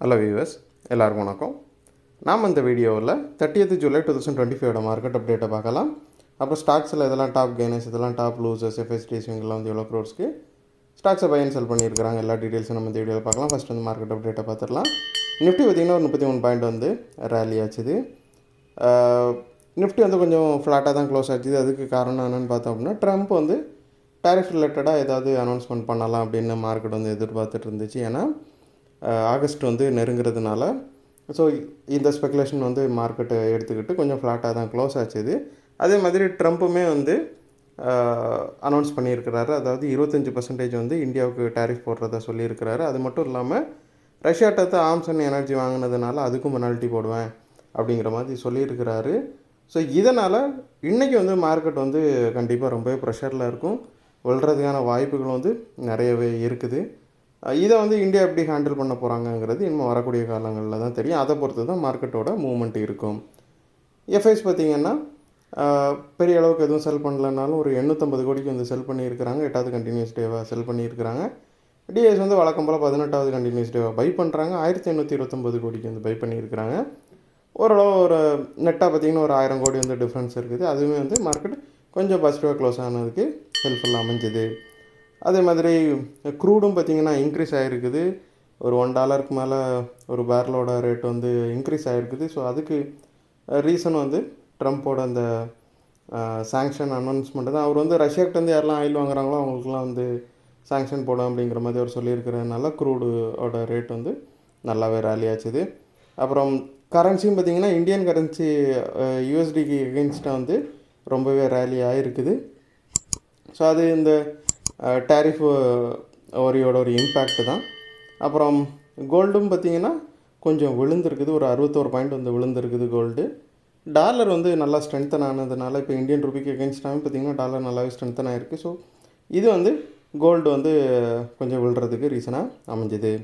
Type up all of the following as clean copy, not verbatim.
Hello viewers, எல்லாருக்கும் வணக்கம். நாம் இந்த வீடியோவில் 30th July 2025 மார்க்கெட் அப்டேட்டை பார்க்கலாம். அப்புறம் ஸ்டாக்ஸில் இதெல்லாம் டாப் கெய்னர்ஸ், இதெல்லாம் டாப் லூசர்ஸ், எஃப்எஸ்டி ஸ்விங்கெலாம் வந்து எவ்வளோ க்ரோர்ஸ்க்கு ஸ்டாக்ஸை பை அண்ட் செல் பண்ணியிருக்கிறாங்க, எல்லா டீட்டெயில்ஸும் நம்ம இந்த வீடியோவில் பார்க்கலாம். ஃபஸ்ட் வந்து மார்க்கெட் அப்டேட்டை பார்த்துடலாம். நிஃப்டி பார்த்திங்கன்னா ஒரு 33 பாயிண்ட் வந்து ரேலி ஆச்சுது. நிஃப்டி வந்து கொஞ்சம் ஃப்ளாட்டாக தான் க்ளோஸ் ஆச்சுது. அதுக்கு காரணம் என்னென்னு பார்த்தோம் அப்படின்னா, ட்ரம்ப் வந்து டேரிஃப் ரிலேட்டடாக ஏதாவது அனௌன்ஸ்மெண்ட் பண்ணலாம் அப்படின்னு மார்க்கெட் வந்து எதிர்பார்த்துட்டு இருந்துச்சு. ஏன்னா ஆகஸ்ட் வந்து நெருங்கிறதுனால ஸோ இந்த ஸ்பெகுலேஷன் வந்து மார்க்கெட்டை எடுத்துக்கிட்டு கொஞ்சம் ஃப்ளாட்டாக தான் க்ளோஸ் ஆச்சுது. அதே மாதிரி ட்ரம்ப்புமே வந்து அனௌன்ஸ் பண்ணியிருக்கிறாரு. அதாவது 25% வந்து இந்தியாவுக்கு டேரிஃப் போடுறதா சொல்லியிருக்கிறாரு. அது மட்டும் இல்லாமல் ரஷ்யாட்டத்தை ஆர்ம்ஸ் அண்ட் எனர்ஜி வாங்கினதுனால அதுக்கும் பெனால்ட்டி போடுவேன் அப்படிங்கிற மாதிரி சொல்லியிருக்கிறாரு. ஸோ இதனால் இன்றைக்கி வந்து மார்க்கெட் வந்து கண்டிப்பாக ரொம்பவே ப்ரெஷரில் இருக்கும். விழுறதுக்கான வாய்ப்புகள் வந்து நிறையவே இருக்குது. இதை வந்து இந்தியா எப்படி ஹேண்டில் பண்ண போகிறாங்கங்கிறது இன்னும் வரக்கூடிய காலங்களில் தான் தெரியும். அதை பொறுத்து தான் மார்க்கெட்டோட மூவ்மெண்ட் இருக்கும். எஃப்ஐஸ் பார்த்திங்கன்னா பெரிய அளவுக்கு எதுவும் செல் பண்ணலனாலும் ஒரு 850 கோடிக்கு வந்து செல் பண்ணியிருக்கிறாங்க. 8வது கண்டினியூஸ் டேவாக செல் பண்ணியிருக்கிறாங்க. டிஎஸ் வந்து வழக்கம் போல் 18வது கண்டினியூஸ் டேவாக பை பண்ணுறாங்க. 1829 கோடிக்கு வந்து பை பண்ணியிருக்கிறாங்க. ஓரளவு ஒரு நெட்டாக பார்த்திங்கன்னா ஒரு 1000 கோடி வந்து டிஃப்ரென்ஸ் இருக்குது. அதுவுமே வந்து மார்க்கெட் கொஞ்சம் பாசிட்டிவாக க்ளோஸ் ஆனதுக்கு ஹெல்ப்ஃபுல்லாக அமைஞ்சுது. அதே மாதிரி க்ரூடும் பார்த்திங்கன்னா இன்க்ரீஸ் ஆகிருக்குது. ஒரு $1 மேலே ஒரு பேரலோட ரேட் வந்து இன்க்ரீஸ் ஆகிருக்குது. ஸோ அதுக்கு ரீசன் வந்து ட்ரம்ப்போட அந்த சாங்ஷன் அனௌன்ஸ்மெண்ட்டு தான். அவர் வந்து ரஷ்யாக்கிட்டேருந்து யாரெல்லாம் ஆயில் வாங்குறாங்களோ அவங்களுக்குலாம் வந்து சாங்ஷன் போடும் அப்படிங்கிற மாதிரி அவர் சொல்லியிருக்கிறதுனால க்ரூடோட ரேட் வந்து நல்லாவே ரேலி ஆச்சுது. அப்புறம் கரன்சியும் பார்த்திங்கன்னா இந்தியன் கரன்சி யூஎஸ்டிக்கு எகென்ஸ்டாக வந்து ரொம்பவே ரேலி ஆகிருக்குது. ஸோ அது இந்த டேரிஃப் வரியோட ஒரு இம்பேக்ட்டு தான். அப்புறம் கோல்டும் பார்த்திங்கன்னா கொஞ்சம் விழுந்திருக்குது. ஒரு 61 பாயிண்ட் வந்து விழுந்திருக்குது கோல்டு. டாலர் வந்து நல்லா ஸ்ட்ரென்த்தன் ஆனதுனால இப்போ இந்தியன் ருபிக்கு எகென்ஸ்டாகவும் பார்த்திங்கன்னா டாலர் நல்லாவே ஸ்ட்ரென்த்தன் ஆகிருக்கு. ஸோ இது வந்து கோல்டு வந்து கொஞ்சம் விழுறதுக்கு ரீசனாக அமைஞ்சுது.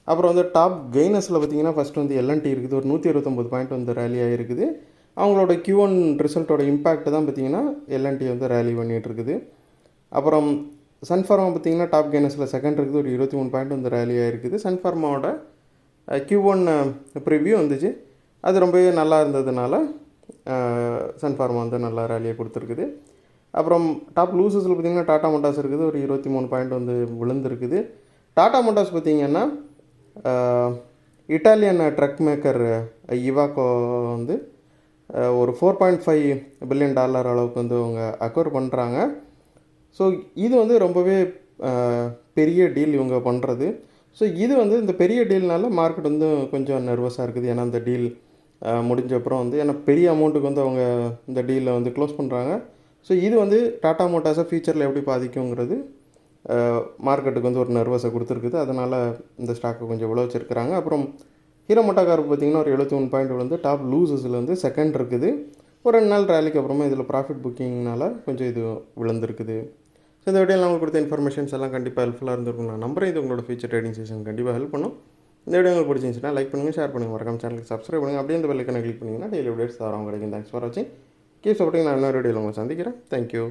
அப்புறம் வந்து டாப் கெய்னர்ஸில் பார்த்திங்கன்னா ஃபஸ்ட் வந்து எல்என்டி இருக்குது. ஒரு 129 பாயிண்ட் வந்து ரேலி ஆகிருக்குது. அவங்களோட Q1 ரிசல்ட்டோட இம்பேக்ட் தான் பார்த்திங்கன்னா எல்என்டி வந்து ரேலி பண்ணிகிட்ருக்குது. அப்புறம் சன்ஃபார்மா பார்த்திங்கன்னா டாப் கெய்னர்ஸில் செகண்ட் இருக்குது. ஒரு 23 பாயிண்ட் வந்து ரேலி ஆகிருக்குது. சன்ஃபார்மாவோட Q1 ப்ரிவ்யூ வந்துச்சு. அது ரொம்பவே நல்லா இருந்ததுனால சன்ஃபார்மா வந்து நல்லா ரேலியை கொடுத்துருக்குது. அப்புறம் டாப் லூசஸில் பார்த்திங்கன்னா டாடா மோட்டார்ஸ் இருக்குது. ஒரு 23 பாயிண்ட் வந்து விழுந்திருக்குது. டாடா மோட்டார்ஸ் பார்த்திங்கன்னா இட்டாலியன் ட்ரக் மேக்கர் இவாக்கோ வந்து ஒரு $4.5 பில்லியன் அளவுக்கு வந்து அவங்க அக்வயர் பண்ணுறாங்க. ஸோ இது வந்து ரொம்பவே பெரிய டீல் இவங்க பண்ணுறது. ஸோ இது வந்து இந்த பெரிய டீல்னால மார்க்கெட் வந்து கொஞ்சம் நர்வஸாக இருக்குது. ஏன்னா இந்த டீல் முடிஞ்ச அப்புறம் வந்து ஏன்னா பெரிய அமௌண்ட்டுக்கு வந்து அவங்க இந்த டீலில் வந்து க்ளோஸ் பண்ணுறாங்க. ஸோ இது வந்து டாடா மோட்டார்ஸை ஃபியூச்சரில் எப்படி பாதிக்குங்கிறது மார்க்கெட்டுக்கு வந்து ஒரு நர்வஸை கொடுத்துருக்குது. அதனால் இந்த ஸ்டாக்கை கொஞ்சம் விழ வச்சுருக்கிறாங்க. அப்புறம் ஹீரோ மோட்டாகார் பார்த்திங்கன்னா ஒரு 73 பாயிண்ட் வந்து டாப் லூசஸில் வந்து செகண்ட் இருக்குது. ஒரு 2 நாள் ரேலிக்கு அப்புறமா இதில் ப்ராஃபிட் புக்கிங்னால கொஞ்சம் இது விழுந்திருக்குது. ஸோ இந்த வீடியோவில் உங்களுக்கு கொடுத்த இன்ஃபர்மேஷன்ஸ் எல்லாம் கண்டிப்பாக ஹெல்ப்ஃபுல்லாக இருந்திருக்கும் நான் நம்புறேன். இது உங்களோட ஃபியூச்சர் ட்ரேடிங் செஷன் கண்டிப்பாக ஹெல்ப் பண்ணும். இந்த வீடியோ உங்களுக்கு பிடிச்சிருந்துச்சுன்னா லைக் பண்ணுங்கள், ஷேர் பண்ணுங்கள், மறக்காம சேனலுக்கு சப்ஸ்கிரைப் பண்ணுங்கள். அப்படியே இந்த பெல் ஐகானை கிளிக் பண்ணிங்கன்னா டெய்லி அப்டேட்ஸ் தரோம் கிடைக்கும். தேங்க்ஸ் ஃபார் வாட்சிங். Keep supporting. நான் இன்னொரு வீடியோவில் உங்களை சந்திக்கிறேன். தேங்க்யூ.